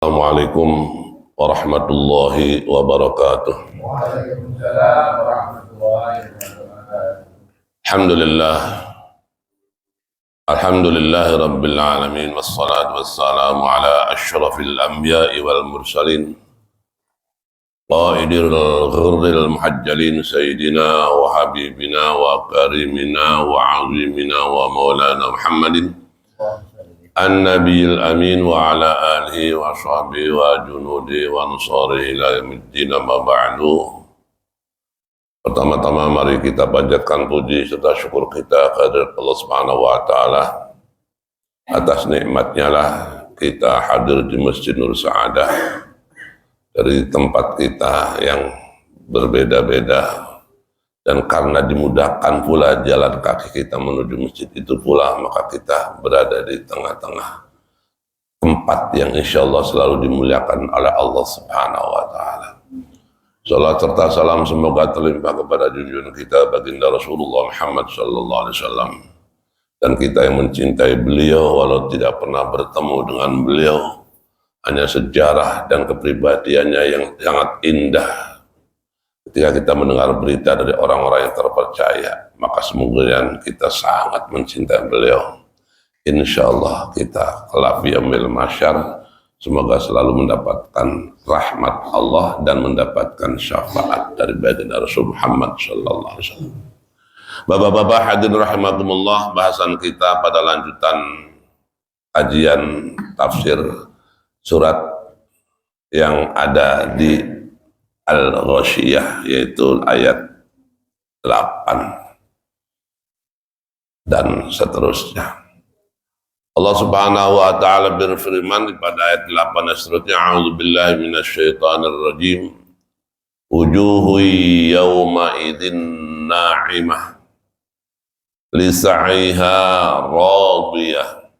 Assalamualaikum warahmatullahi wabarakatuh. Waalaikumsalam warahmatullahi wabarakatuh. Alhamdulillah, alhamdulillahi rabbil alamin, wassalatu wassalamu ala asyrafil anbiya'i wal mursalin, qaidil ghurril muhajjalin, sayyidina wa habibina wa karimina wa azimina wa maulana Muhammadin an-nabiyil amin wa ala alihi wa sahbihi wa junudi wa ansari ila yaumiddin, amma ba'du. Pertama-tama mari kita panjatkan puji serta syukur kita kehadirat Allah Subhanahu wa taala. Atas nikmatnya lah kita hadir di Masjid Nur Sa'adah dari tempat kita yang berbeda-beda, dan karena dimudahkan pula jalan kaki kita menuju masjid itu pula, maka kita berada di tengah-tengah tempat yang insya Allah selalu dimuliakan oleh Allah Subhanahu wa taala. Salat serta salam semoga terlimpah kepada junjungan kita baginda Rasulullah Muhammad sallallahu alaihi wasallam, dan kita yang mencintai beliau walau tidak pernah bertemu dengan beliau, hanya sejarah dan kepribadiannya yang sangat indah. Ketika kita mendengar berita dari orang-orang yang terpercaya, maka semoga kita sangat mencintai beliau. Insya Allah kita kelak di yaumil mahsyar semoga selalu mendapatkan rahmat Allah dan mendapatkan syafaat dari baginda Rasul Muhammad sallallahu alaihi wasallam. Bapak-bapak hadirin rahimakumullah, bahasan kita pada lanjutan kajian tafsir surat yang ada di Al-Ghasyiyah, yaitu ayat 8 dan seterusnya. Allah Subhanahu wa taala berfirman pada ayat 8 dan seterusnya, a'udzubillahi minasyaitonir rajim, wujuhu yawma idzin na'imah li sa'iha radiyah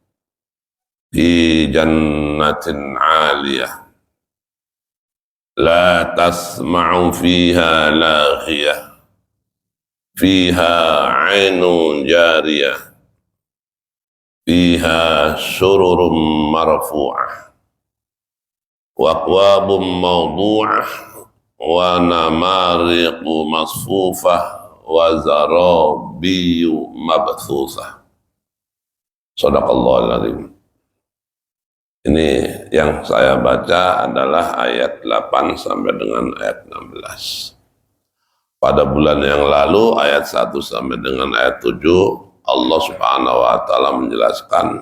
fi jannatin 'aliyah la tasma'u fiha laghiyah fiha 'ainun jariyah fiha sururun marfu'ah wa akwabun mawdu'ah wa namariqu masfufah wa zarabiyu mabthusah. Shadaqallahul azim. Ini yang saya baca adalah ayat 8 sampai dengan ayat 16. Pada bulan yang lalu ayat 1 sampai dengan ayat 7 Allah Subhanahu wa taala menjelaskan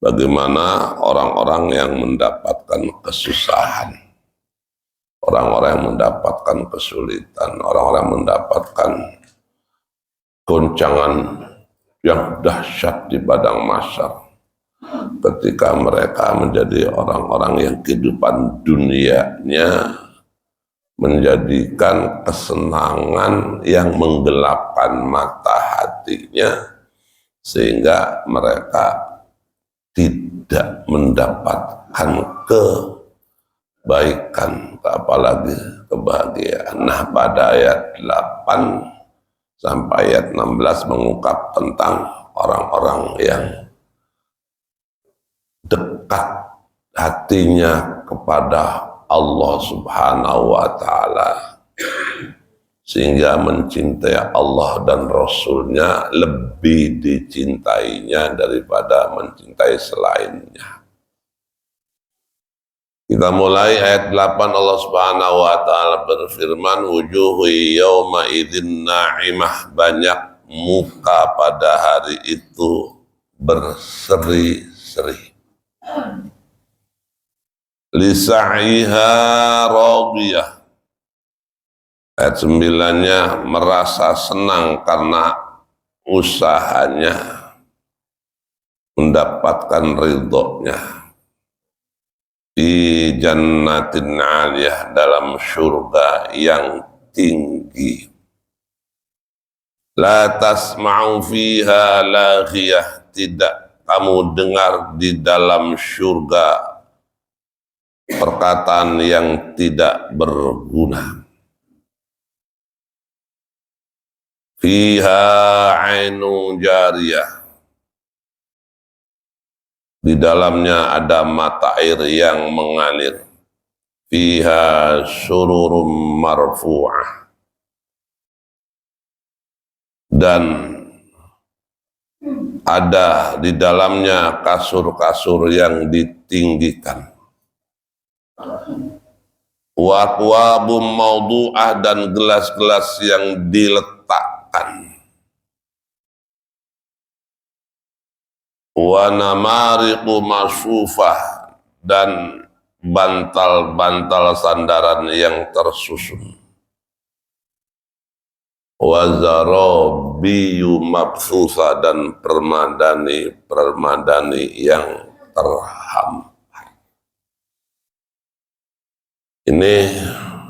bagaimana orang-orang yang mendapatkan kesusahan, orang-orang yang mendapatkan kesulitan, orang-orang yang mendapatkan goncangan yang dahsyat di padang mahsyar ketika mereka menjadi orang-orang yang kehidupan dunianya menjadikan kesenangan yang menggelapkan mata hatinya, sehingga mereka tidak mendapatkan kebaikan, apalagi kebahagiaan. Nah, pada ayat 8 sampai ayat 16 mengungkap tentang orang-orang yang dekat hatinya kepada Allah Subhanahu wa taala, sehingga mencintai Allah dan Rasulnya lebih dicintainya daripada mencintai selainnya. Kita mulai ayat 8. Allah Subhanahu wa taala berfirman, wujuhu yawma idzin na'imah, banyak muka pada hari itu berseri-seri, li sa'iha radiyah, ayat 9-nya merasa senang karena usahanya mendapatkan ridhonya, di jannatin 'aliyah, dalam surga yang tinggi, la tasma'u fiha laghiyah, tidak kamu dengar di dalam surga perkataan yang tidak berguna. Fiha 'ainun jariyah, Di dalamnya ada mata air yang mengalir. Fiha sururum marfu'ah. Dan ada di dalamnya kasur-kasur yang ditinggikan. Wa akwabum maudu'ah, dan gelas-gelas yang diletakkan. Wa namariqu masufah, dan bantal-bantal sandaran yang tersusun. Wa zarabiyu mabsusa, dan permadani yang terhampar. Ini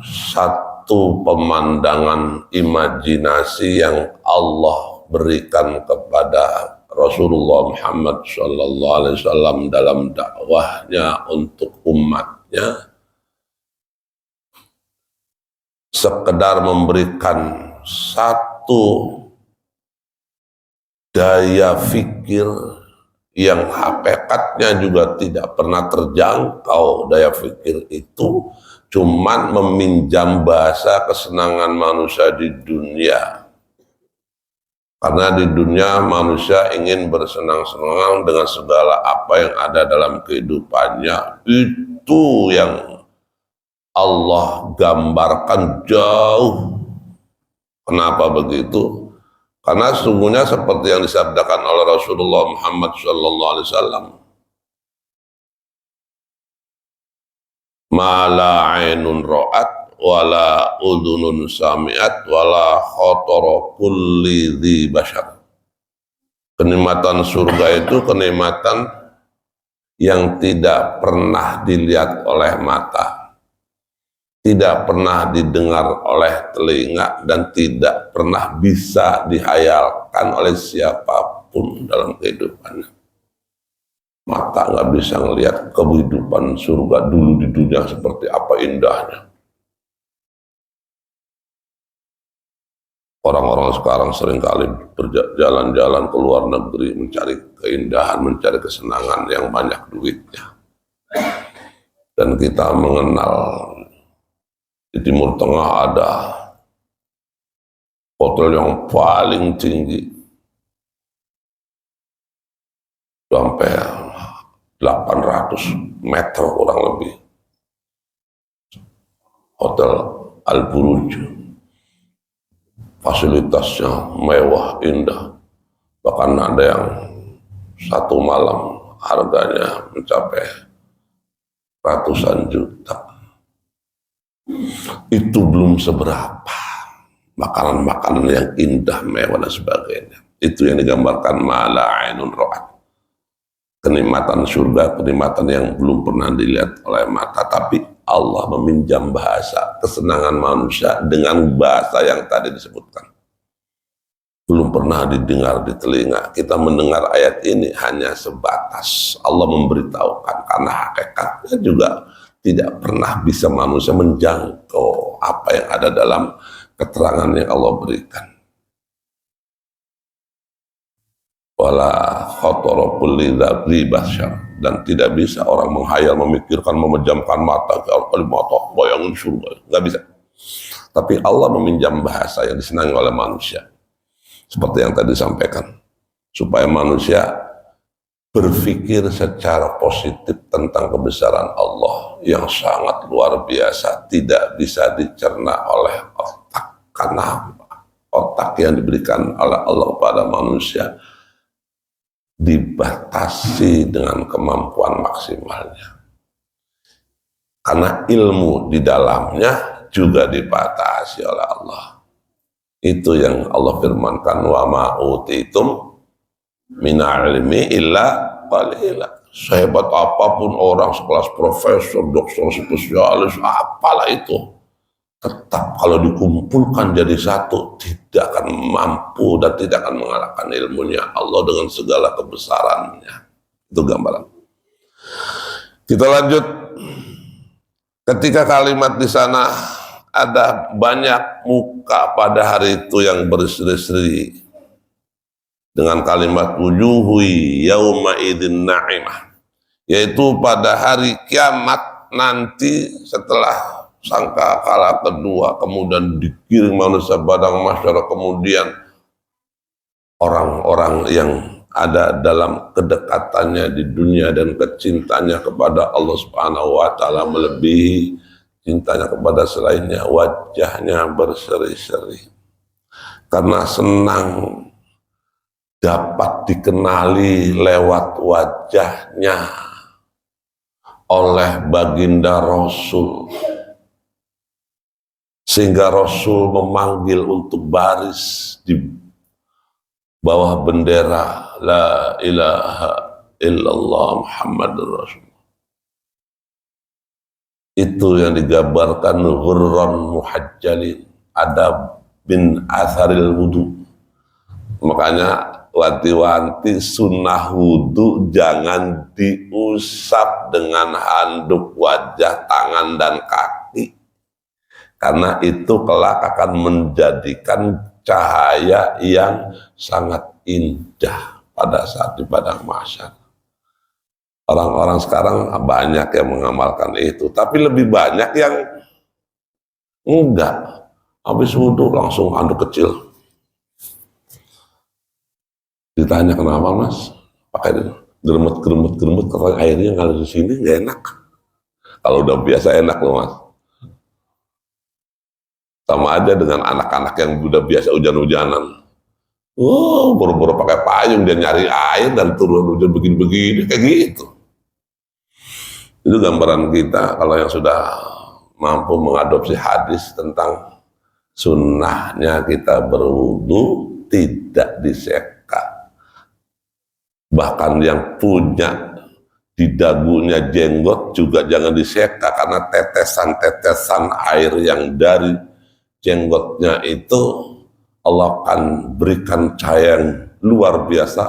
satu pemandangan imajinasi yang Allah berikan kepada Rasulullah Muhammad SAW dalam dakwahnya untuk umatnya, sekedar memberikan satu daya fikir yang hakikatnya juga tidak pernah terjangkau. Daya fikir itu cuman meminjam bahasa kesenangan manusia di dunia. Karena di dunia manusia ingin bersenang-senang dengan segala apa yang ada dalam kehidupannya. Itu yang Allah gambarkan jauh. Kenapa begitu? Karena sungguhnya seperti yang disabdakan oleh Rasulullah Muhammad SAW. Ma la ainun ra'at wala udhunun sami'at wala khotoro kulli dhi bashar. Kenikmatan surga itu kenikmatan yang tidak pernah dilihat oleh mata, tidak pernah didengar oleh telinga, dan tidak pernah bisa dihayalkan oleh siapapun dalam kehidupannya. Mata nggak bisa ngelihat kehidupan surga dulu di dunia seperti apa indahnya. Orang-orang sekarang seringkali berjalan-jalan ke luar negeri mencari keindahan, mencari kesenangan yang banyak duitnya. Dan kita mengenal di Timur Tengah ada hotel yang paling tinggi, sampai 800 meter kurang lebih. Hotel Al-Buruj. Fasilitasnya mewah, indah. Bahkan ada yang satu malam harganya mencapai ratusan juta. Itu belum seberapa makanan-makanan yang indah, mewah dan sebagainya. Itu yang digambarkan mala ainun ra'at. Kenikmatan surga, kenikmatan yang belum pernah dilihat oleh mata, tapi Allah meminjam bahasa kesenangan manusia dengan bahasa yang tadi disebutkan. Belum pernah didengar di telinga. Kita mendengar ayat ini hanya sebatas Allah memberitahukan, karena hakikatnya juga tidak pernah bisa manusia menjangkau apa yang ada dalam keterangan yang Allah berikan. Wala khotoro kulli dhi bashar, dan tidak bisa orang menghayal, memikirkan, memejamkan mata kalau mata bayangin surga, nggak bisa. Tapi Allah meminjam bahasa yang disenangi oleh manusia, seperti yang tadi disampaikan, supaya manusia berpikir secara positif tentang kebesaran Allah yang sangat luar biasa, tidak bisa dicerna oleh otak, karena otak yang diberikan oleh Allah kepada manusia dibatasi dengan kemampuan maksimalnya, karena ilmu di dalamnya juga dibatasi oleh Allah. Itu yang Allah firmankan, wa ma utitum min ilmi illa qalila. Sehebat apapun orang, sekelas profesor, dokter spesialis, apalah itu, tetap kalau dikumpulkan jadi satu tidak akan mampu dan tidak akan mengalahkan ilmunya Allah dengan segala kebesarannya. Itu gambaran. Kita lanjut. Ketika kalimat di sana ada banyak muka pada hari itu yang berseri-seri dengan kalimat wujuhu yauma idzin na'imah. yaitu pada hari kiamat nanti setelah sangkakala kedua, kemudian digiring manusia padang mahsyar, kemudian orang-orang yang ada dalam kedekatannya di dunia dan kecintanya kepada Allah Subhanahu wa taala melebihi cintanya kepada selainnya, wajahnya berseri-seri karena senang dapat dikenali lewat wajahnya oleh baginda Rasul, sehingga Rasul memanggil untuk baris di bawah bendera la ilaha illallah Muhammadur Rasul. Itu yang digambarkan ghurran muhajjalin, adab bin atharil wudu. Makanya wanti-wanti sunnah wudu jangan diusap dengan handuk wajah, tangan dan kaki, karena itu kelak akan menjadikan cahaya yang sangat indah pada saat di padang mahsyar. Orang-orang sekarang banyak yang mengamalkan itu, tapi lebih banyak yang enggak. Habis wudhu langsung handuk kecil. Ditanya kenapa mas? Pakai geremet, katanya airnya ngalir di sini nggak enak. Kalau udah biasa enak loh mas. Sama aja dengan anak-anak yang udah biasa hujan-hujanan. Buru-buru pakai payung dia nyari air dan turun hujan begini-begini kayak gitu. Itu gambaran kita kalau yang sudah mampu mengadopsi hadis tentang sunnahnya kita berwudu tidak diseka. Bahkan yang punya di dagunya jenggot juga jangan diseka, karena tetesan-tetesan air yang dari jenggotnya itu Allah akan berikan cahaya yang luar biasa,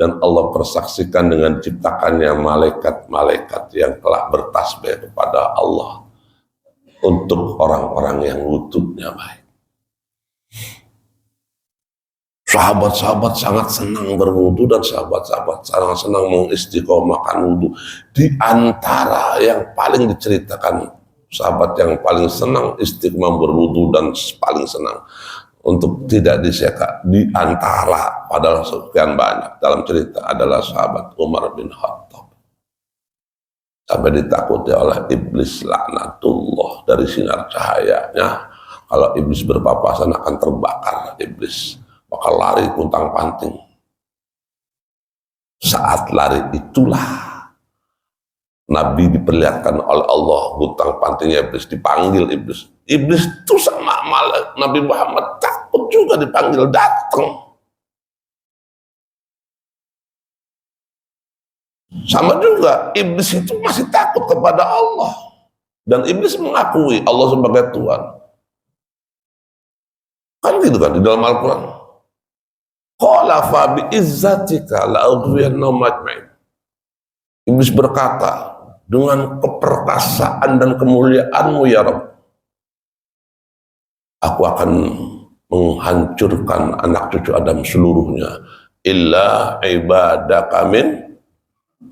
dan Allah persaksikan dengan ciptakannya malaikat-malaikat yang telah bertasbih kepada Allah untuk orang-orang yang wudhunya baik. Sahabat-sahabat sangat senang berwudu dan sahabat-sahabat sangat senang mengistiqomahkan wudu. Di antara yang paling diceritakan, sahabat yang paling senang istiqomah berwudu dan paling senang untuk tidak diseka di antara padahal sekian banyak dalam cerita adalah sahabat Umar bin Khattab. Sampai ditakuti oleh iblis laknatullah dari sinar cahayanya. Kalau iblis berpapasan akan terbakar iblis, bakal lari puntang-panting. Saat lari itulah Nabi diperlihatkan oleh Allah puntang-pantingnya iblis, dipanggil iblis. Iblis itu sama Nabi Muhammad takut juga dipanggil, datang. Sama juga iblis itu masih takut kepada Allah, dan iblis mengakui Allah sebagai Tuhan. Kan gitu kan di dalam Al-Quran. Qala fa bi izzatika la ughwiyannahum ajma'in. Iblis berkata, dengan keperkasaan dan kemuliaanmu ya Rabb, aku akan menghancurkan anak cucu Adam seluruhnya, illa ibadaka min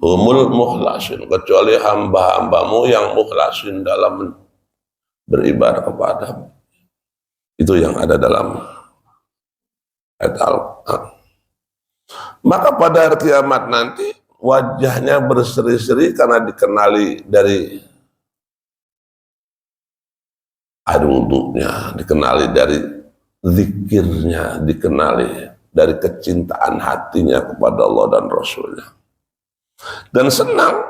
humul mukhlasin, kecuali hamba-hambamu yang mukhlasin dalam beribadah kepadamu. Itu yang ada dalam ayat Al-Quran. Maka pada hari kiamat nanti wajahnya berseri-seri karena dikenali dari air wudunya, dikenali dari zikirnya, dikenali dari kecintaan hatinya kepada Allah dan Rasulnya. Dan senang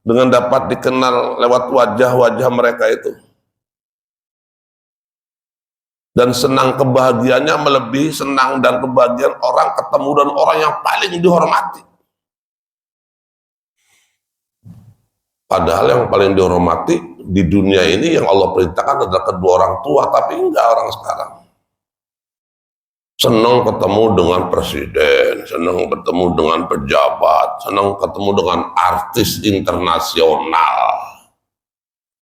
dengan dapat dikenal lewat wajah-wajah mereka itu. Dan senang kebahagiaannya melebihi senang dan kebahagiaan orang ketemu dan orang yang paling dihormati. Padahal yang paling dihormati di dunia ini yang Allah perintahkan adalah kedua orang tua, tapi enggak orang sekarang. Senang ketemu dengan presiden, senang ketemu dengan pejabat, senang ketemu dengan artis internasional,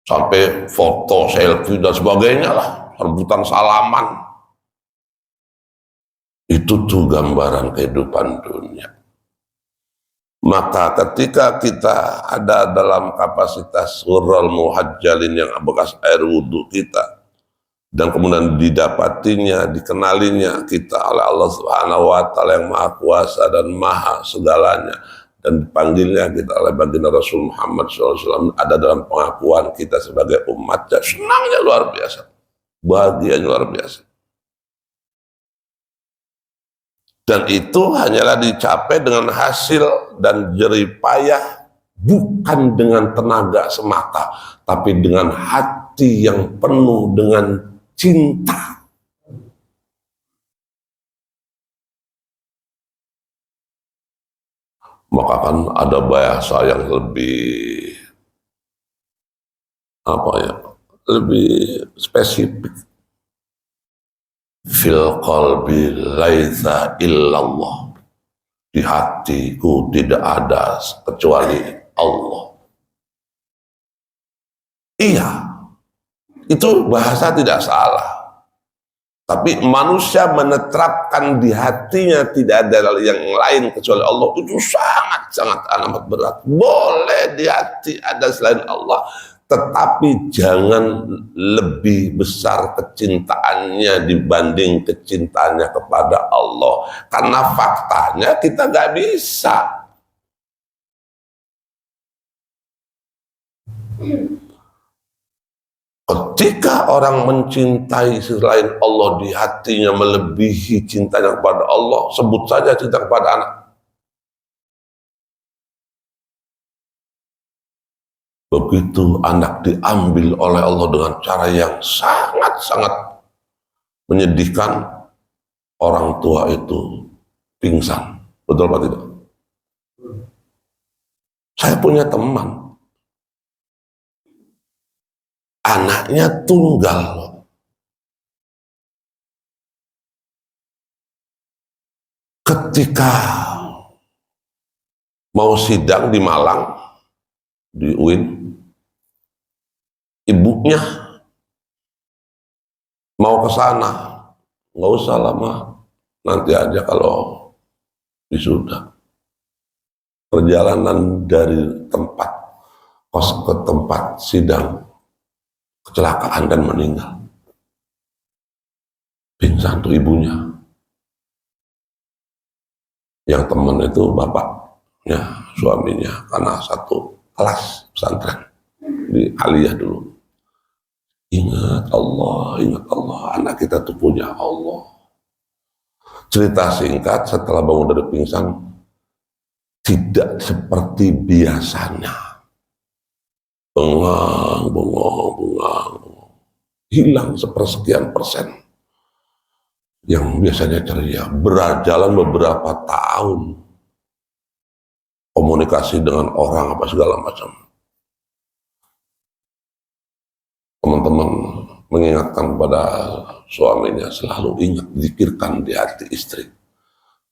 sampai foto, selfie dan sebagainya lah, rebutan salaman. Itu tuh gambaran kehidupan dunia. Maka ketika kita ada dalam kapasitas ghurral muhajjalin yang bekas air wudhu kita, dan kemudian didapatinya, dikenalinya kita oleh Allah Subhanahu wa Ta'ala yang Maha Kuasa dan Maha segalanya, dan dipanggilnya kita oleh baginda Rasul Muhammad SAW, ada dalam pengakuan kita sebagai umatnya, senangnya luar biasa, bahagianya luar biasa. Dan itu hanyalah dicapai dengan hasil dan jerih payah, bukan dengan tenaga semata, tapi dengan hati yang penuh dengan cinta. Maka kan ada bahasa yang lebih lebih spesifik. Fil qalbi laisa illallah, di hatiku tidak ada kecuali Allah. Iya, itu bahasa tidak salah, tapi manusia menetapkan di hatinya tidak ada yang lain kecuali Allah, itu sangat amat berat. Boleh di hati ada selain Allah, tetapi jangan lebih besar kecintaannya dibanding kecintaannya kepada Allah. Karena faktanya kita nggak bisa. Ketika orang mencintai selain Allah di hatinya melebihi cintanya kepada Allah, sebut saja cinta kepada anak. Begitu anak diambil oleh Allah dengan cara yang sangat menyedihkan, orang tua itu pingsan. Betul apa tidak? Saya punya teman, anaknya tunggal. Ketika mau sidang di Malang, di UIN, ibunya mau ke sana, nggak usah lama, nanti aja kalau wisuda. Perjalanan dari tempat kos ke tempat sidang, kecelakaan dan meninggal. Pingsan tuh ibunya. Yang teman itu bapaknya, suaminya, karena satu kelas pesantren di aliyah dulu. Ingat Allah, anak kita tuh punya Allah. Cerita singkat, setelah bangun dari pingsan, tidak seperti biasanya. Bengong, hilang sepersekian persen. Yang biasanya ceria, berjalan beberapa tahun, komunikasi dengan orang apa segala macam. Teman-teman mengingatkan pada suaminya, selalu ingat, zikirkan di hati istri.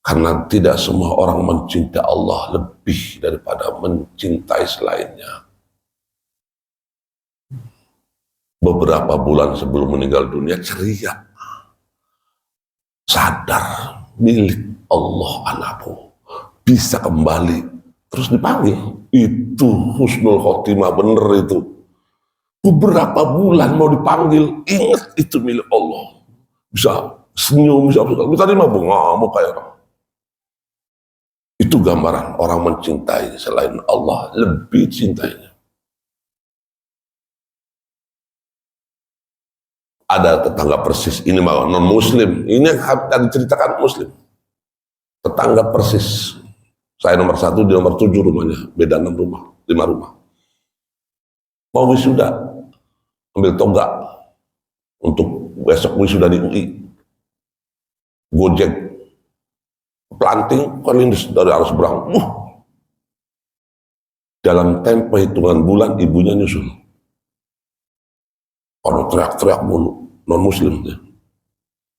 Karena tidak semua orang mencintai Allah lebih daripada mencintai selainnya. Beberapa bulan sebelum meninggal dunia ceria, sadar milik Allah anakku, bisa kembali. Terus dipanggil, itu husnul khotimah, bener itu. Beberapa bulan mau dipanggil, ingat itu milik Allah. Bisa senyum, bisa tadi mah ngamuk kayak orang. Itu gambaran orang mencintai selain Allah, lebih cintainya. Ada tetangga persis, ini mah non muslim, ini yang tadi ceritakan muslim. Tetangga persis. Saya nomor 1, di nomor 7 rumahnya, beda 6 rumah, 5 rumah. Mau wisuda, ambil tonggak untuk besok wisuda di UI. Gojek, planting, kan lindes dari arah seberang. Dalam tempo hitungan bulan, ibunya nyusul. Orang teriak-teriak mulu, non muslim.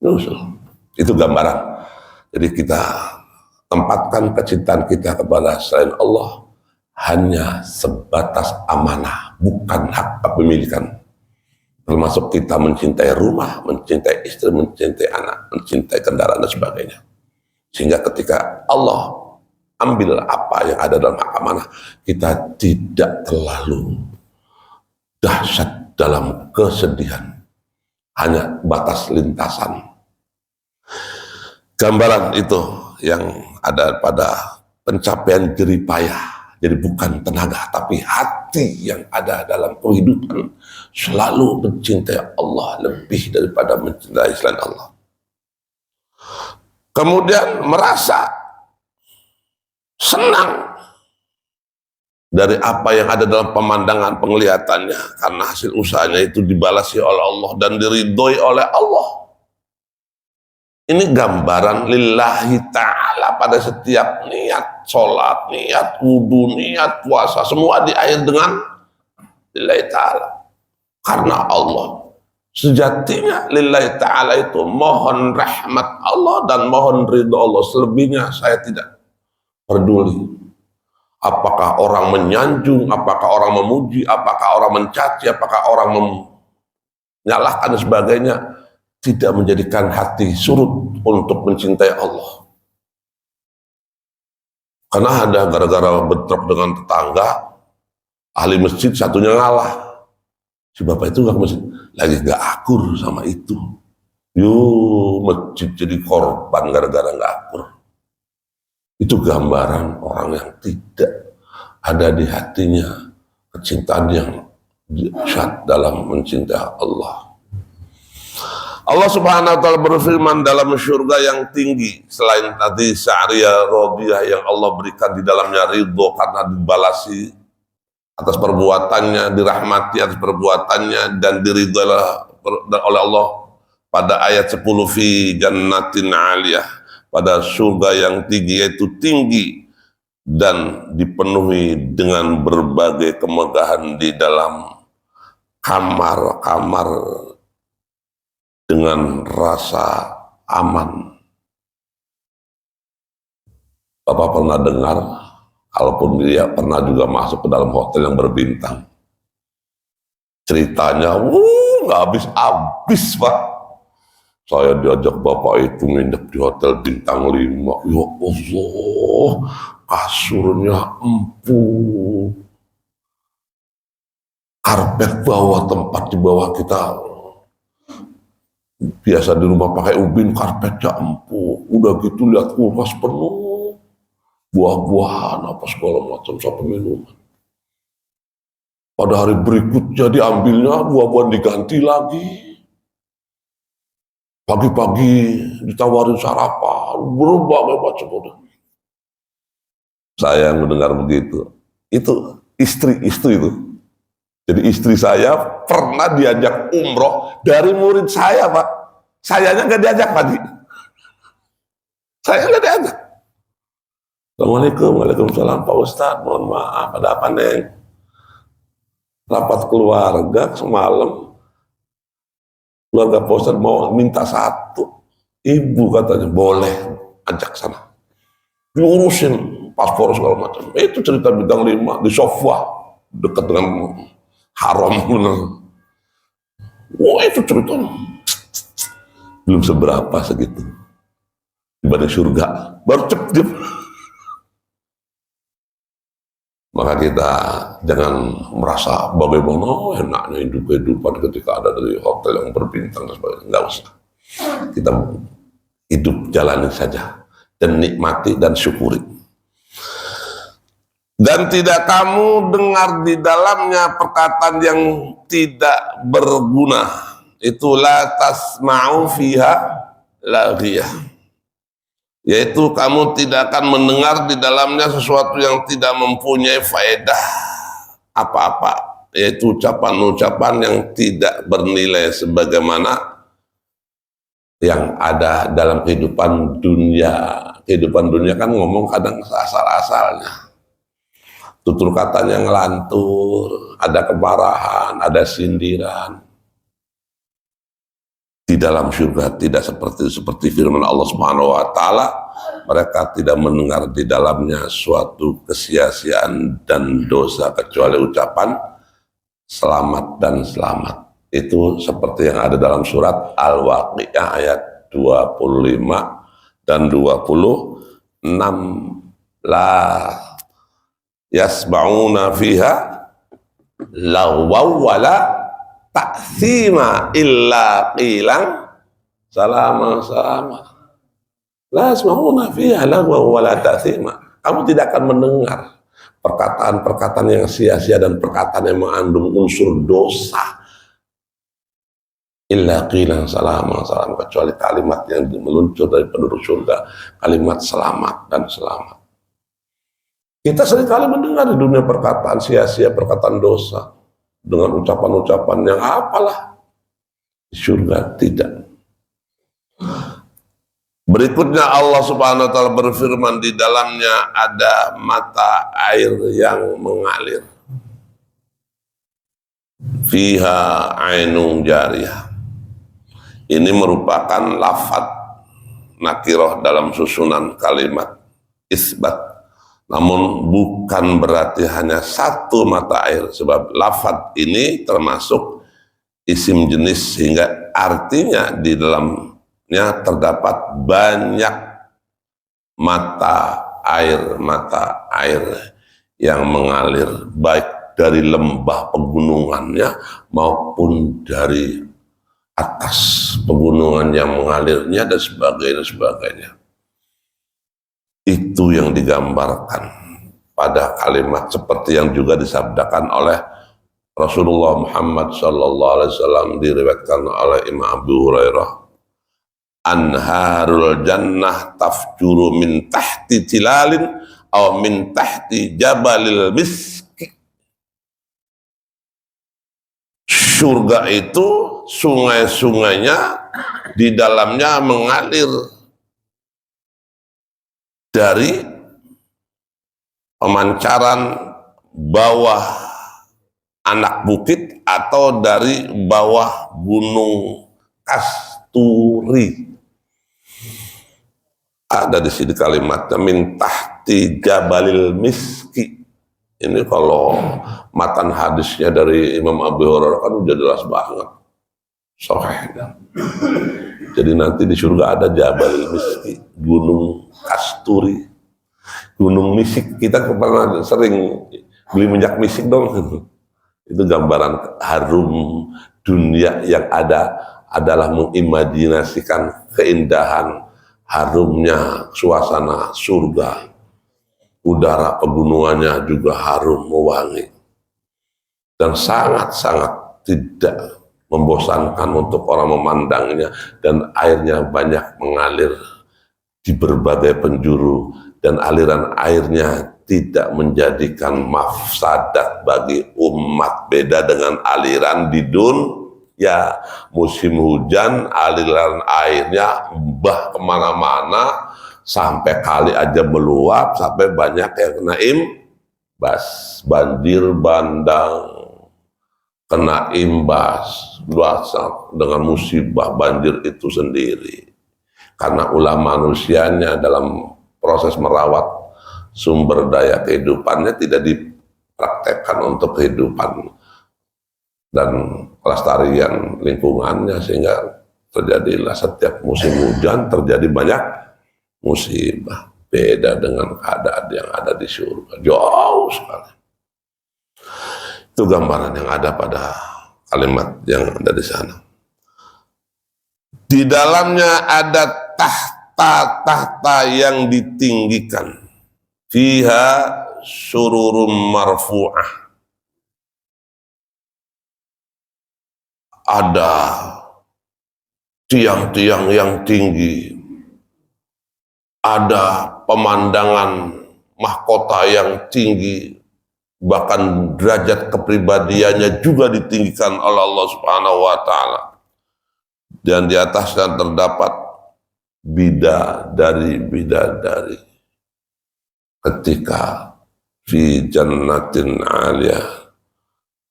Nyusul. Itu gambaran. Jadi kita tempatkan kecintaan kita kepada selain Allah hanya sebatas amanah, bukan hak kepemilikan. Termasuk kita mencintai rumah, mencintai istri, mencintai anak, mencintai kendaraan dan sebagainya. Sehingga ketika Allah ambil apa yang ada dalam hak amanah, kita tidak terlalu dahsyat dalam kesedihan, hanya batas lintasan. Gambaran itu yang ada pada pencapaian jerih payah. Jadi bukan tenaga, tapi hati yang ada dalam kehidupan selalu mencintai Allah lebih daripada mencintai selain Allah. Kemudian merasa senang dari apa yang ada dalam pemandangan penglihatannya, karena hasil usahanya itu dibalasi oleh Allah dan diridhoi oleh Allah. Ini gambaran lillahi ta'ala pada setiap niat sholat, niat wudu, niat puasa, semua diakhiri dengan lillahi ta'ala. Karena Allah. Sejatinya lillahi ta'ala itu mohon rahmat Allah dan mohon ridho Allah. Selebihnya saya tidak peduli. Apakah orang menyanjung, apakah orang memuji, apakah orang mencaci, apakah orang menyalahkan dan sebagainya, tidak menjadikan hati surut untuk mencintai Allah. Karena ada gara-gara bentrok dengan tetangga, ahli masjid satunya ngalah. Si bapak itu nggak masjid, lagi nggak akur sama itu. Masjid jadi korban gara-gara nggak akur. Itu gambaran orang yang tidak ada di hatinya kecintaan yang dahsyat dalam mencintai Allah. Allah Subhanahu wa ta'ala berfirman dalam surga yang tinggi, selain tadi syariah rodiyah yang Allah berikan di dalamnya ridho karena dibalasi atas perbuatannya, dirahmati atas perbuatannya, dan diridhoi oleh Allah pada ayat 10 fi jannatin aliyah, pada surga yang tinggi, yaitu tinggi dan dipenuhi dengan berbagai kemegahan di dalam kamar-kamar dengan rasa aman. Bapak pernah dengar, kalaupun dia pernah juga masuk ke dalam hotel yang berbintang, ceritanya nggak habis-habis Pak. Saya diajak bapak itu nginep di hotel bintang 5. Ya Allah, kasurnya empuk, karpet bawah, tempat di bawah kita biasa di rumah pakai ubin, karpetnya empuk. Udah gitu lihat kulkas penuh, buah-buahan apa segala macam sampai minuman. Pada hari berikutnya diambilnya buah-buahan diganti lagi. Pagi-pagi ditawarin sarapan, berbagai macam udah. Saya mendengar begitu. Itu istri itu. Jadi istri saya pernah diajak umroh dari murid saya, Pak. Sayanya nggak diajak, Pak. Saya nggak diajak. Assalamualaikum, waalaikumsalam, Pak Ustadz. Mohon maaf, ada apa, Neng? Rapat keluarga semalam. Keluarga Pak Ustadz mau minta satu. Ibu katanya, boleh ajak sana. Diurusin paspor segala macam. Itu cerita bintang 5 di sofa dekat dengan haram bener. Wah itu ceritanya belum seberapa segitu dibanding surga, baru cepet. Maka kita jangan merasa bagaimana enaknya hidup-hidupan ketika ada di hotel yang berbintang dan sebagainya. Nggak usah. Kita hidup jalani saja dan nikmati dan syukuri. Dan tidak kamu dengar di dalamnya perkataan yang tidak berguna. Itulah tasma'u fiha laghiyah. Yaitu kamu tidak akan mendengar di dalamnya sesuatu yang tidak mempunyai faedah apa-apa. Yaitu ucapan-ucapan yang tidak bernilai sebagaimana yang ada dalam kehidupan dunia. Kehidupan dunia kan ngomong kadang asal-asalnya. Tutur katanya ngelantur, ada kemarahan, ada sindiran. Di dalam surga tidak seperti firman Allah Subhanahu wa taala, mereka tidak mendengar di dalamnya suatu kesia-siaan dan dosa kecuali ucapan selamat dan selamat. Itu seperti yang ada dalam surat Al-Waqiah ayat 25 dan 26. la yasma'una fiha lagwaw wala ta'thima illa qilan salama. La yasma'una fiha lagwaw wala ta'thima. Kamu tidak akan mendengar perkataan-perkataan yang sia-sia dan perkataan yang mengandung unsur dosa illa qilan salama, kecuali kalimat yang meluncur dari penduduk surga, kalimat selamat dan selamat. Kita seringkali mendengar di dunia perkataan sia-sia, perkataan dosa dengan ucapan-ucapan yang apalah. Di surga tidak. Berikutnya Allah Subhanahu wa taala berfirman, di dalamnya ada mata air yang mengalir. Fiha ainun jariyah. Ini merupakan lafadz nakirah dalam susunan kalimat isbat. Namun bukan berarti hanya satu mata air, sebab lafadz ini termasuk isim jenis sehingga artinya di dalamnya terdapat banyak mata air yang mengalir, baik dari lembah pegunungannya maupun dari atas pegunungan yang mengalirnya dan sebagainya. Itu yang digambarkan pada kalimat seperti yang juga disabdakan oleh Rasulullah Muhammad SAW, diriwayatkan oleh Imam Abu Hurairah, anharul jannah tafjuru min tahti tilalin atau min tahti jabalil miski. Surga itu sungai-sungainya di dalamnya mengalir dari pemancaran bawah anak bukit atau dari bawah gunung Kasturi. Ada di sini kalimatnya min tahti jabalil miski. Ini kalau matan hadisnya dari Imam Abu Hurairah kan udah jelas banget. Sahih. Jadi nanti di surga ada Jabalil Miski, gunung Kasturi, gunung misik. Kita pernah sering beli minyak misik dong. Itu gambaran harum dunia yang ada adalah mengimajinasikan keindahan harumnya suasana surga. Udara pegunungannya juga harum mewangi dan sangat-sangat tidak membosankan untuk orang memandangnya, dan airnya banyak mengalir di berbagai penjuru dan aliran airnya tidak menjadikan mafsadat bagi umat. Beda dengan aliran di dunia, musim hujan aliran airnya bah kemana-mana sampai kali aja meluap, sampai banyak yang kena imbas, banjir bandang kena imbas dengan musibah banjir itu sendiri, karena ulah manusianya dalam proses merawat sumber daya kehidupannya tidak dipraktekkan untuk kehidupan dan kelestarian lingkungannya, sehingga terjadilah setiap musim hujan terjadi banyak musibah. Beda dengan keadaan yang ada di surga, jauh sekali. Itu gambaran yang ada pada kalimat yang ada di sana. Di dalamnya ada tahta-tahta yang ditinggikan. Fiha sururum marfu'ah. Ada tiang-tiang yang tinggi. Ada pemandangan mahkota yang tinggi, bahkan derajat kepribadiannya juga ditinggikan oleh Allah Subhanahu wa taala. Dan di atasnya terdapat bidadari. Ketika fi jannatin aliyah,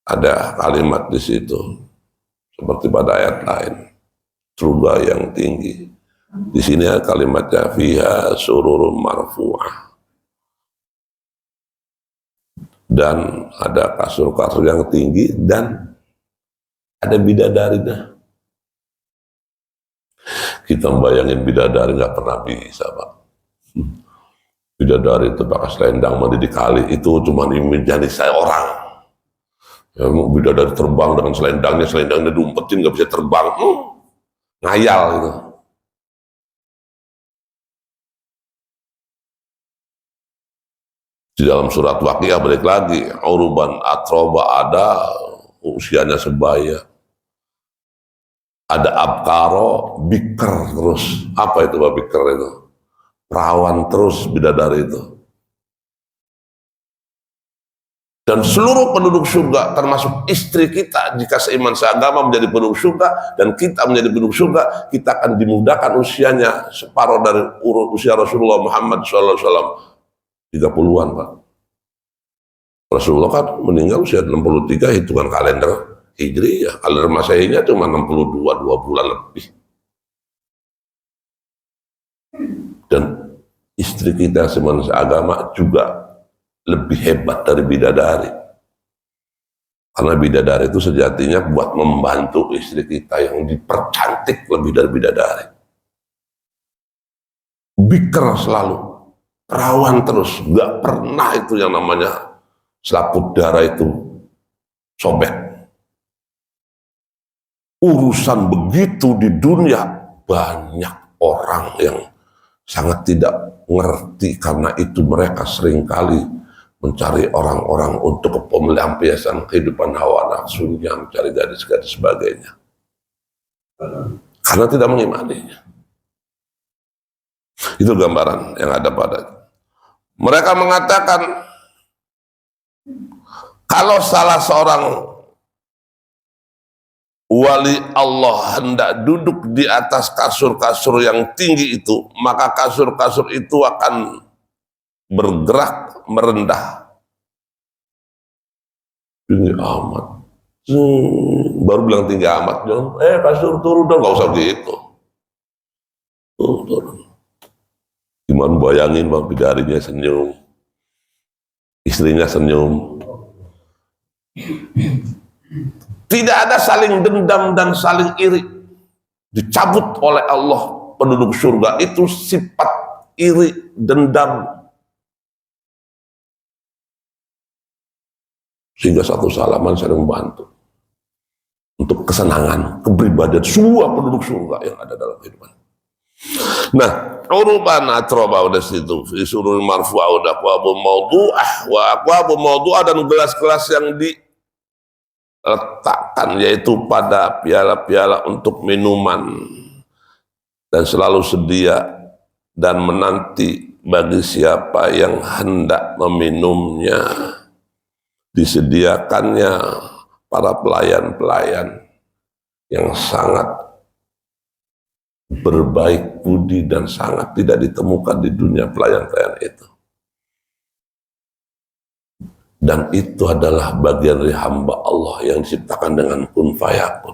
ada kalimat di situ seperti pada ayat lain, surga yang tinggi. Di sini kalimatnya fiha sururum marfu'ah. Dan ada kasur-kasur yang tinggi dan ada bidadarinya. Kita membayangin bidadari nggak pernah bisa, Pak. Bidadari itu pakai selendang mandi di kali, itu cuma imajinasi saya orang. Ya, bidadari terbang dengan selendangnya diumpetin nggak bisa terbang, ngayal gitu. Di dalam surat Waqiah balik lagi, Uruban Atroba ada usianya sebaya, ada Abkaro, biker terus. Apa itu biker itu? Perawan terus bidadari itu. Dan seluruh penduduk surga termasuk istri kita, jika seiman seagama menjadi penduduk surga dan kita menjadi penduduk surga, kita akan dimudahkan usianya separuh dari usia Rasulullah Muhammad SAW. 30-an Pak. Rasulullah kan meninggal usia 63, hitungan kalender Hijriyah, kalender Masehinya cuma 62, 2 bulan lebih. Dan istri kita seiman seagama juga lebih hebat dari bidadari. Karena bidadari itu sejatinya buat membantu istri kita yang dipercantik lebih dari bidadari. Biker selalu, perawan terus, nggak pernah itu yang namanya selaput darah itu sobek. Urusan begitu di dunia, banyak orang yang sangat tidak ngerti, karena itu mereka seringkali mencari orang-orang untuk pelampiasan kehidupan hawa nafsunya, mencari gadis-gadis sebagainya. Karena tidak mengimaninya. Itu gambaran yang ada pada. Mereka mengatakan, kalau salah seorang wali Allah hendak duduk di atas kasur-kasur yang tinggi itu, maka kasur-kasur itu akan bergerak merendah. Tinggi amat. Baru bilang tinggi amat, jangan, kasur turun dong, nggak usah gitu. Turun. Gimana bayangin Bang, bidadarinya senyum, istrinya senyum. Tidak ada saling dendam dan saling iri. Dicabut oleh Allah penduduk surga itu sifat iri, dendam. Sehingga satu salaman saling membantu untuk kesenangan, kepribadian semua penduduk surga yang ada dalam kehidupan. Nah, uruban atroba udah situ, isurul marfu'ah udah, aqwabu mawdu'ah wa aqwabu mawdu'ah, dan gelas-gelas yang diletakkan yaitu pada piala-piala untuk minuman, dan selalu sedia dan menanti bagi siapa yang hendak meminumnya. Disediakannya para pelayan-pelayan yang sangat berbaik budi dan sangat tidak ditemukan di dunia pelayan-pelayan itu. Dan itu adalah bagian dari hamba Allah yang diciptakan dengan kun fayakun.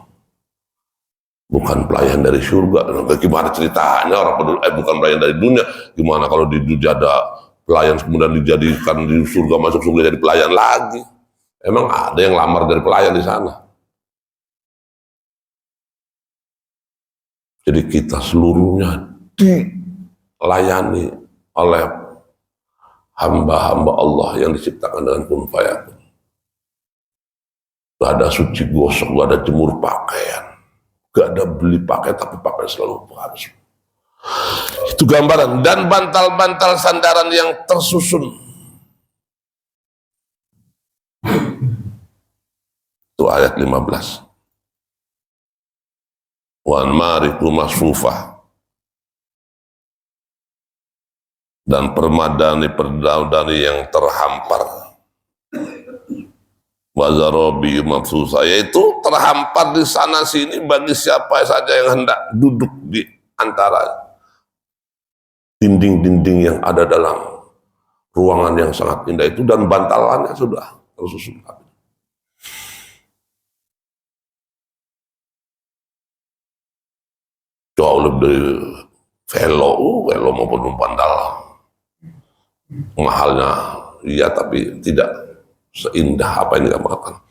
Bukan pelayan dari surga. Gimana ceritanya orang bukan pelayan dari dunia? Gimana kalau di dunia ada pelayan kemudian dijadikan di surga, masuk surga jadi pelayan lagi? Emang ada yang lamar dari pelayan di sana? Jadi kita seluruhnya dilayani oleh hamba-hamba Allah yang diciptakan dengan kun fayakun. Gak ada suci gosok, gak ada jemur pakaian, gak ada beli pakai, tapi pakai selalu harus. Itu gambaran. Dan bantal-bantal sandaran yang tersusun. Itu ayat 15. Wan mariku masfufah, dan permadani yang terhampar. Wazarobi mafsusa, yaitu terhampar di sana sini bagi siapa saja yang hendak duduk di antara dinding-dinding yang ada dalam ruangan yang sangat indah itu, dan bantalannya sudah tersusun. Jauh lebih velo maupun bantal. Mahalnya iya, tapi tidak seindah apa yang dikatakan.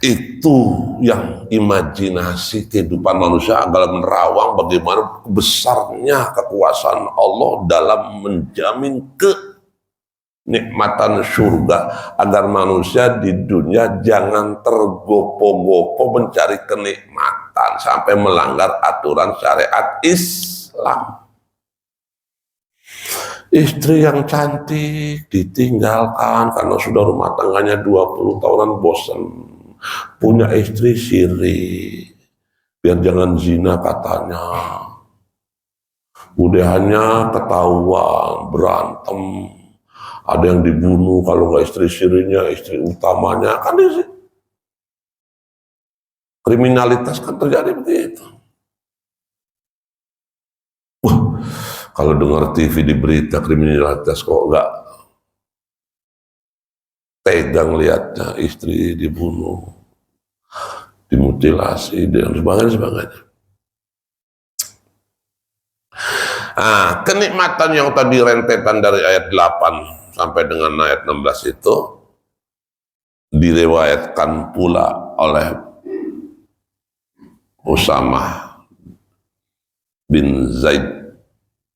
Itu yang imajinasi kehidupan manusia agar menerawang bagaimana besarnya kekuasaan Allah dalam menjamin nikmatan surga agar manusia di dunia jangan tergopo-gopo mencari kenikmatan sampai melanggar aturan syariat Islam. Istri yang cantik ditinggalkan karena sudah rumah tangganya 20 tahunan bosan. Punya istri siri, biar jangan zina katanya. Udahannya ketahuan, berantem. Ada yang dibunuh kalau nggak istri sirinya, istri utamanya. Kan kriminalitas kan terjadi begitu. Wah, kalau dengar TV di berita kriminalitas kok nggak tegang lihatnya, istri dibunuh, dimutilasi, dan sebagainya. Nah, kenikmatan yang tadi rentetan dari ayat 8 sampai dengan ayat 16 itu diriwayatkan pula oleh Usamah bin Zaid,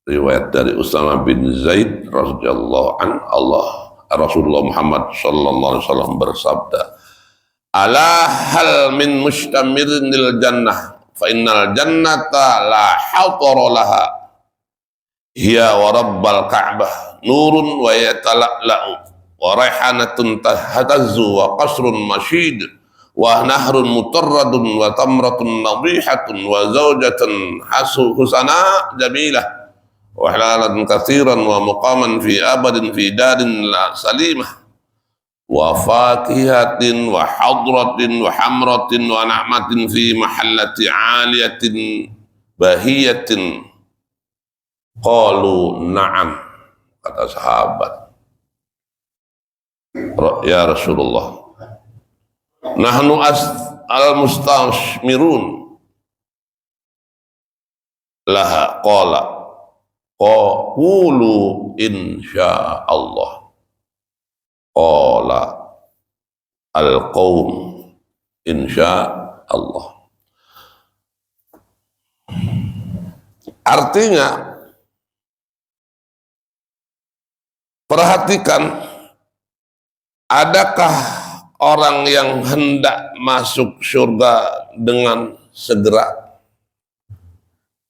riwayat dari Usamah bin Zaid radhiyallahu an, Rasulullah Muhammad sallallahu alaihi wasallam bersabda, ala hal min mustamirinil jannah fa innal jannata la hatara laha hiya wa rabbal ka'bah nurun wa yatala'la'u wa raihanatun tahtazzu wa qasrun mashid wa nahrun mutarradun wa tamratun nadihatun wa zawjatan husana jamilah wa halalan katsiran wa muqaman fi abadin fi darin la salimah wa fakihatin wa hadratin wa hamratin wa na'matin fi mahallati 'aliyatin bahiyatin. Qalu na'am, kata sahabat, ya Rasulullah, nahnu al-mustashmirun laha. Qala qulu insya'allah. Qala al-qawm insya'allah. Artinya, perhatikan, adakah orang yang hendak masuk surga dengan segera?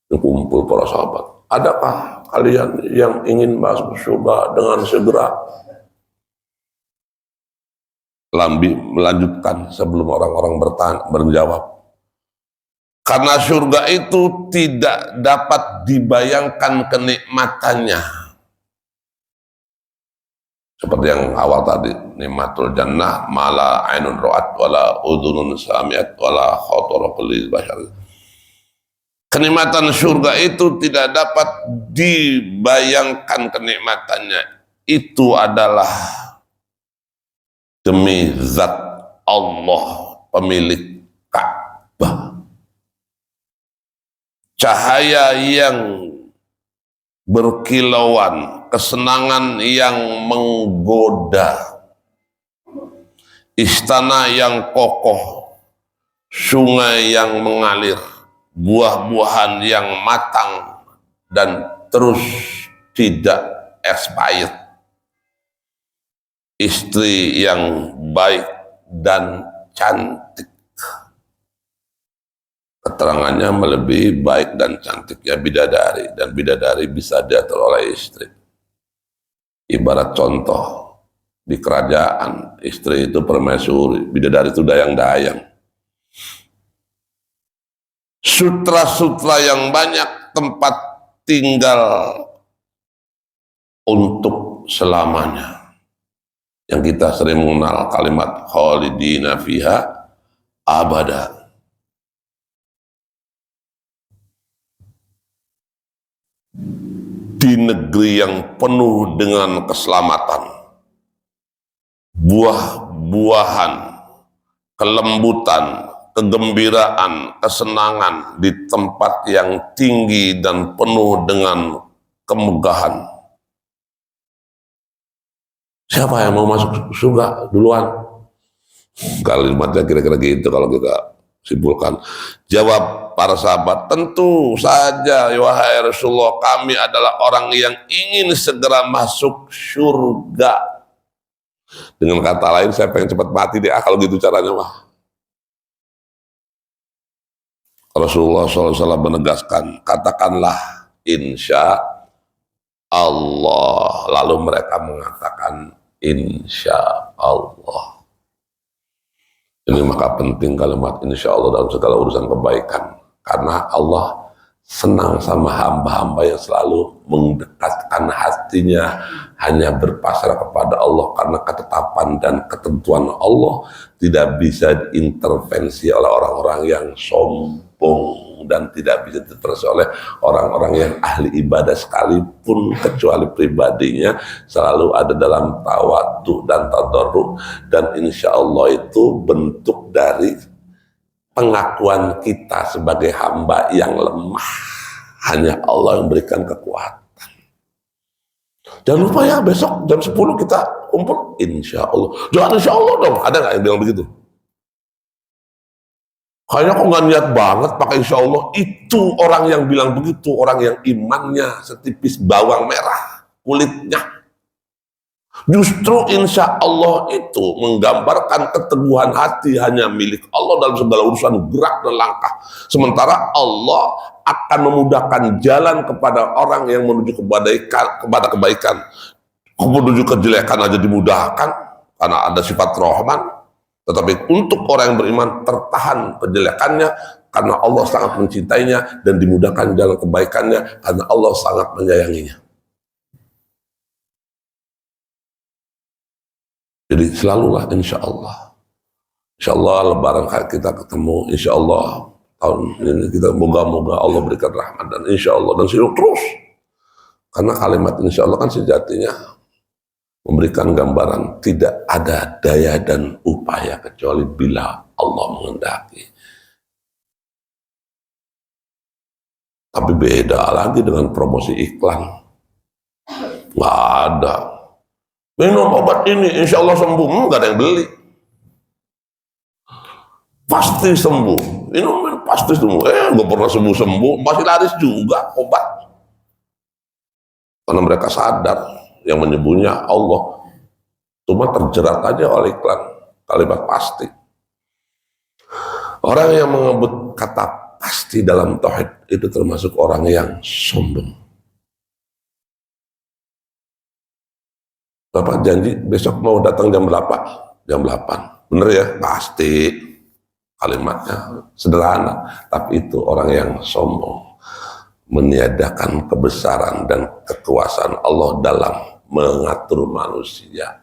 Kumpul para sahabat. Adakah kalian yang ingin masuk surga dengan segera? Lambi melanjutkan sebelum orang-orang menjawab. Karena surga itu tidak dapat dibayangkan kenikmatannya. Seperti yang awal tadi, nikmatul jannah mala ainun ra'at wala udhunun sami'at wala khatara qalbi bashar. Kenikmatan surga itu tidak dapat dibayangkan kenikmatannya. Itu adalah demi zat Allah pemilik Ka'bah. Cahaya yang berkilauan, kesenangan yang menggoda, istana yang kokoh, sungai yang mengalir, buah-buahan yang matang dan terus tidak expired, istri yang baik dan cantik. Keterangannya melebihi baik dan cantiknya bidadari, dan bidadari bisa diatur oleh istri. Ibarat contoh, di kerajaan istri itu permaisuri, bidadari itu dayang-dayang. Sutra-sutra yang banyak, tempat tinggal untuk selamanya. Yang kita sering mengenal kalimat khalidina fiha abada. Di negeri yang penuh dengan keselamatan, buah-buahan, kelembutan, kegembiraan, kesenangan di tempat yang tinggi dan penuh dengan kemegahan. Siapa yang mau masuk surga duluan? Kalimatnya kira-kira gitu kalau kita simpulkan. Jawab para sahabat, tentu saja wahai Rasulullah, kami adalah orang yang ingin segera masuk surga. Dengan kata lain, saya pengen cepat mati deh, kalau gitu caranya mah. Rasulullah SAW menegaskan, katakanlah insya Allah. Lalu mereka mengatakan insya Allah. Ini maka penting kalimat insya Allah dalam segala urusan kebaikan. Karena Allah senang sama hamba-hamba yang selalu mendekatkan hatinya hanya berpasrah kepada Allah, karena ketetapan dan ketentuan Allah tidak bisa diintervensi oleh orang-orang yang sombong dan tidak bisa diintervensi oleh orang-orang yang ahli ibadah sekalipun, kecuali pribadinya selalu ada dalam tawadhu dan tadarruk. Dan insya Allah itu bentuk dari pengakuan kita sebagai hamba yang lemah, hanya Allah yang berikan kekuatan. Jangan lupa ya, besok jam 10 kita kumpul, insya Allah. Jangan insya Allah dong, ada nggak yang bilang begitu? Kayaknya kok nggak niat banget pakai insya Allah. Itu orang yang bilang begitu, orang yang imannya setipis bawang merah kulitnya. Justru insya Allah itu menggambarkan keteguhan hati hanya milik Allah dalam segala urusan gerak dan langkah. Sementara Allah akan memudahkan jalan kepada orang yang menuju kepada kebaikan. Menuju kejelekan aja dimudahkan karena ada sifat rahman. Tetapi untuk orang yang beriman tertahan kejelekannya karena Allah sangat mencintainya, dan dimudahkan jalan kebaikannya karena Allah sangat menyayanginya. Jadi selalulah insya Allah lebaran kita ketemu, insya Allah tahun ini kita moga-moga Allah berikan rahmat, dan insya Allah, dan terus. Karena kalimat insya Allah kan sejatinya memberikan gambaran tidak ada daya dan upaya kecuali bila Allah menghendaki. Tapi beda lagi dengan promosi iklan. Nggak ada. Minum obat ini, insya Allah sembuh. Nggak ada yang beli. Pasti sembuh. Minum pasti sembuh. Nggak pernah sembuh-sembuh. Masih laris juga obat. Karena mereka sadar yang menyembuhnya Allah. Cuma terjerat aja oleh iklan. Kalimat pasti. Orang yang mengebut kata pasti dalam tauhid itu termasuk orang yang sombong. Bapak janji besok mau datang jam berapa? Jam 8. Bener ya? Pasti. Kalimatnya sederhana. Tapi itu orang yang sombong. Meniadakan kebesaran dan kekuasaan Allah dalam mengatur manusia.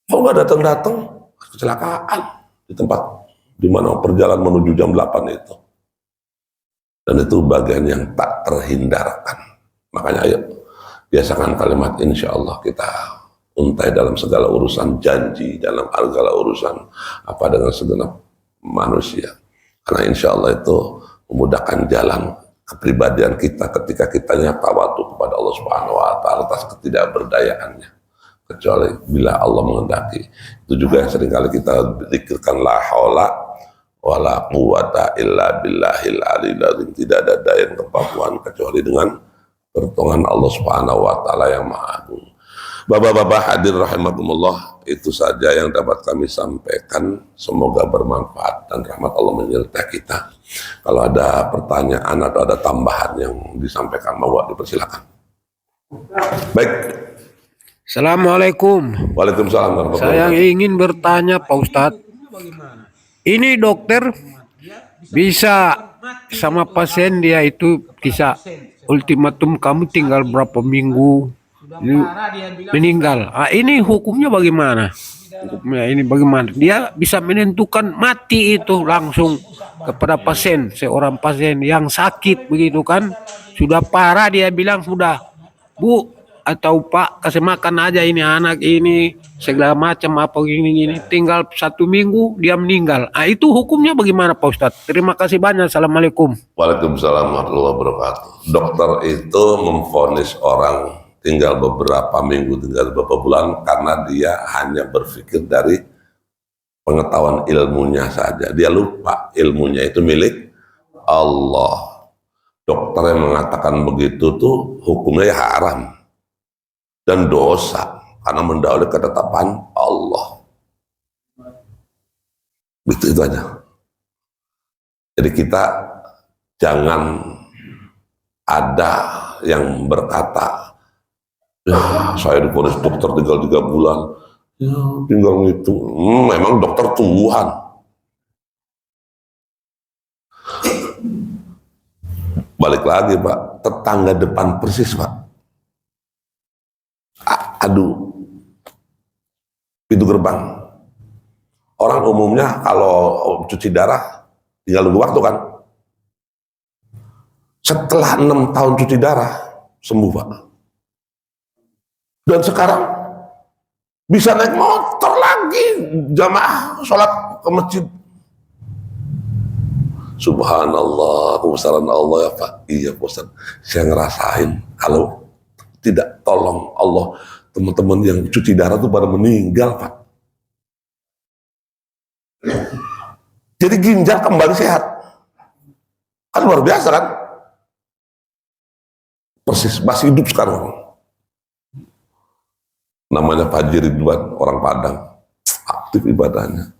Kalau nggak datang-datang, kecelakaan di tempat di mana perjalanan menuju jam 8 itu. Dan itu bagian yang tak terhindarkan. Makanya ayo, biasakan kalimat insya Allah kita untai dalam segala urusan, janji dalam segala urusan apa dengan segenap manusia. Karena insya Allah itu memudahkan jalan kepribadian kita ketika kita tawadhu kepada Allah Subhanahu wa Ta'ala atas ketidakberdayaannya, kecuali bila Allah menghendaki. Itu juga yang seringkali kita zikirkan, la haula wala quwata illa billahil aliyil azim. Tidak ada daya dan kemampuan kecuali dengan pertolongan Allah Subhanahu wa Ta'ala yang Maha Agung. Bapak-bapak hadir rahimakumullah, itu saja yang dapat kami sampaikan. Semoga bermanfaat dan rahmat Allah menyertai kita. Kalau ada pertanyaan atau ada tambahan yang disampaikan, mau dipersilakan. Baik. Assalamualaikum. Waalaikumsalam. Saya ingin bertanya Pak Ustadz, ini dokter bisa sama pasien dia itu kisah ultimatum kamu tinggal berapa minggu meninggal. Ini hukumnya bagaimana? Hukumnya ini bagaimana? Dia bisa menentukan mati itu langsung kepada pasien, seorang pasien yang sakit begitu kan, sudah parah, dia bilang sudah, Bu atau Pak kasih makan aja ini anak ini segala macam apa gini tinggal 1 minggu dia meninggal. Itu hukumnya bagaimana Pak Ustadz? Terima kasih banyak. Assalamualaikum. Waalaikumsalam warahmatullahi wabarakatuh. Dokter itu memvonis orang tinggal beberapa minggu, tinggal beberapa bulan karena dia hanya berpikir dari pengetahuan ilmunya saja. Dia lupa ilmunya itu milik Allah. Dokter yang mengatakan begitu tuh hukumnya haram dan dosa. karena mendahului ketetapan Allah. Itu aja. Jadi kita jangan ada yang berkata, ya saya divonis dokter tinggal 3 bulan, ya tinggal ngitung. Memang dokter Tuhan. Balik lagi Pak, tetangga depan persis Pak. Aduh, pintu gerbang. Orang umumnya kalau cuci darah tinggal nunggu waktu kan. Setelah 6 tahun cuci darah sembuh Pak. Dan sekarang bisa naik motor lagi jamaah sholat ke masjid. Subhanallah, kebesaran Allah ya Pak. Iya Pak Ustaz, saya ngerasain kalau tidak tolong Allah, teman-teman yang cuci darah itu pada meninggal Pak. Jadi ginjal kembali sehat. Kan luar biasa kan? Persis, masih hidup sekarang. Namanya Pak Haji Ridwan, orang Padang. Aktif ibadahnya.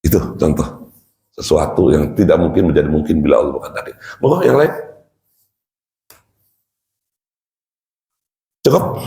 Itu contoh. Sesuatu yang tidak mungkin menjadi mungkin bila Allah berkehendak. Monggo yang lain. Cukup.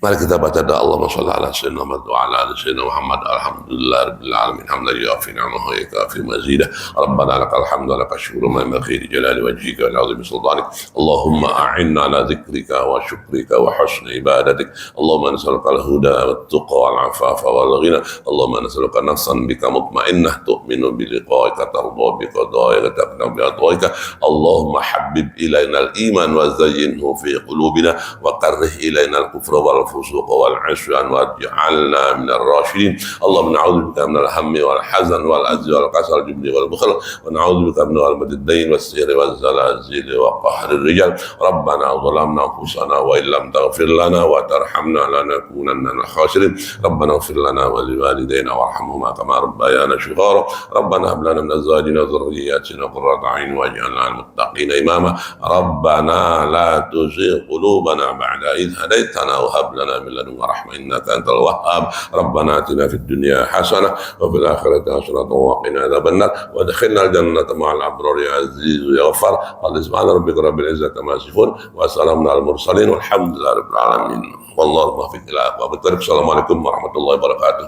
Mari kita baca doa Allahumma shalli ala sayyidina Muhammad wa ala ali sayyidina Muhammad. Alhamdulillah rabbil alamin. Hamdan yuafi ni'amahu wa yukafi mazidah. Rabbana lakal hamdu wa lakal syukru ma yanbaghi li jalali wajhika wa 'azimi sultanik. Allahumma a'inna ala dzikrika wa syukrika wa husni ibadatik. Allahumma nas'aluka al-huda wat tuqa wal 'afafa wal ghina. Allahumma nas'aluka nafsan bika mutmainnah tu'minu bi liqa'ika tarda bi qada'ika taqna bi atwa'ika. Allahumma habbib ilaina al-iman wa zayyinhu fi qulubina wa karrih ilaina al-kufra wal الفسوق والعصيان واجعلنا من الراشدين. اللهم نعوذ بك من الهم والحزن والعجز والكسل والجبن والبخل ونعوذ بك من غلبة الدين والسير والزلازل وقهر الرجال. ربنا ظلمنا انفسنا وان لم تغفر لنا وترحمنا لنكونن من الخاسرين. ربنا اغفر لنا ولوالدينا وارحمهما كما ربيانا صغارا. ربنا هب لنا من ازواجنا وذرياتنا قرة اعين واجعلنا للمتقين اماما. ربنا لا تزغ قلوبنا بعد إذ هديتنا وهب لنا من لدنك رحمة إنك أنت الوهاب. ربنا آتنا في الدنيا حسنة وفي الآخرة حسنة وقنا عذاب النار وادخلنا الجنة مع الأبرار يا عزيز يا غفار. قال سبحان ربك رب العزة عما يصفون وسلام على المرسلين والحمد لله رب العالمين. والله الموفق إلى أقوام الطريق. السلام عليكم ورحمة الله وبركاته.